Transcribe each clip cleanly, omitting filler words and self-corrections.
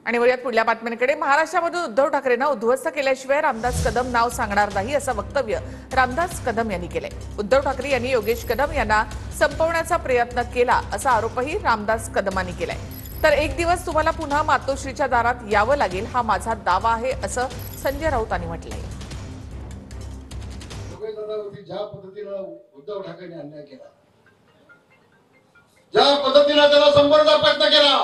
आणि वळूयात पुढल्या बातम्यांकडे। महाराष्ट्रामध्ये उद्धव ठाकरेंना उद्ध्वस्त केल्याशिवाय रामदास कदम नाव सांगणार नाही असं वक्तव्य रामदास कदम यांनी केले। उद्धव ठाकरे यांनी योगेश कदम यांना संपवण्याचा प्रयत्न केला असा आरोपही रामदास कदमांनी केलाय। तर एक दिवस तुम्हाला पुन्हा मातोश्रीच्या दारात यावं लागेल हा माझा दावा आहे असं संजय राऊत यांनी म्हटलंय। ज्या पद्धतीने उद्धव ठाकरेंनी अन्याय केला, ज्या पद्धतीने त्याला संपर्काचा प्रयत्न केला,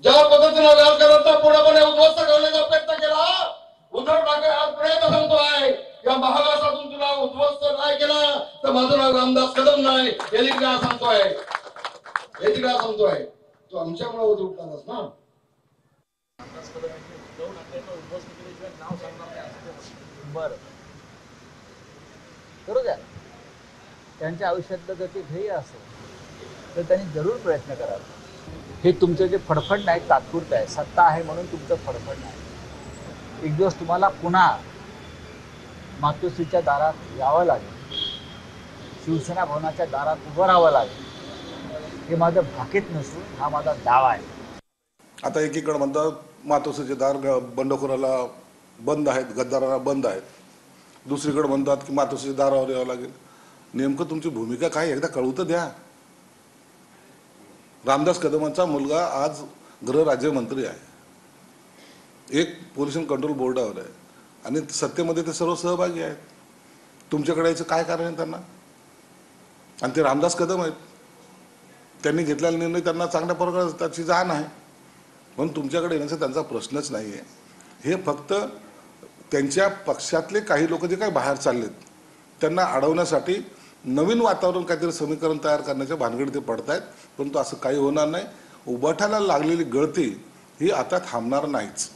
ज्या पद्धतीने राजकारणाचा पूर्णपणे उद्ध्वस्त करण्याचा प्रयत्न केला, उद्धव ठाकरे आज प्रयत्न सांगतोय या महाराष्ट्रातून तुला उद्ध्वस्त नाही केला तर माझं नाव रामदास कदम नाही, हे तिकडे सांगतोय। तो आमच्यामुळे उठलाच ना। रामदास कदम यांनी उद्धव ठाकरेंना उद्ध्वस्त केल्याशिवाय नाव सांगणार नाही असं बरं करू द्या। त्यांच्या आयुष्यातलं जर ते ध्येय असेल तर त्यांनी जरूर प्रयत्न करावा। हे तुमचं जे फडफड नाही तात्पुरतं आहे, सत्ता आहे म्हणून तुमचं फडफड नाही। एक दिवस तुम्हाला पुन्हा मातोश्रीच्या दारात यावं लागेल, शिवसेना भवनाच्या दारात उभं राहावं लागेल। हे माझं भाकीत नसून हा माझा दावा आहे। आता एकीकडे म्हणतात मातोश्रीचे दार बंडखोराला बंद आहेत, गद्दारांना बंद आहेत, दुसरीकडे म्हणतात की मातोश्रीच्या दारावर यावं लागेल। नेमकं तुमची भूमिका काय एकदा कळवू तर द्या। रामदास कदमांचा मुलगा आज गृहराज्यमंत्री आहे, एक पोल्युशन कंट्रोल बोर्डावर आहे आणि सत्तेमध्ये ते सर्व सहभागी आहेत। तुमच्याकडे याचं काय कारण आहे त्यांना? आणि ते रामदास कदम आहेत, त्यांनी घेतलेला निर्णय त्यांना चांगल्या प्रकारे त्याची जाण आहे, म्हणून तुमच्याकडे येण्याचा त्यांचा प्रश्नच नाही आहे। हे फक्त त्यांच्या पक्षातले काही लोक जे काही बाहेर चाललेत त्यांना अडवण्यासाठी नवीन वातावरण काहीतरी समीकरण तयार करण्याच्या भानगडीत ते पडतायत, परंतु असं काही होणार नाही। उबाठाला लागलेली गळती ही आता थांबणार नाहीच।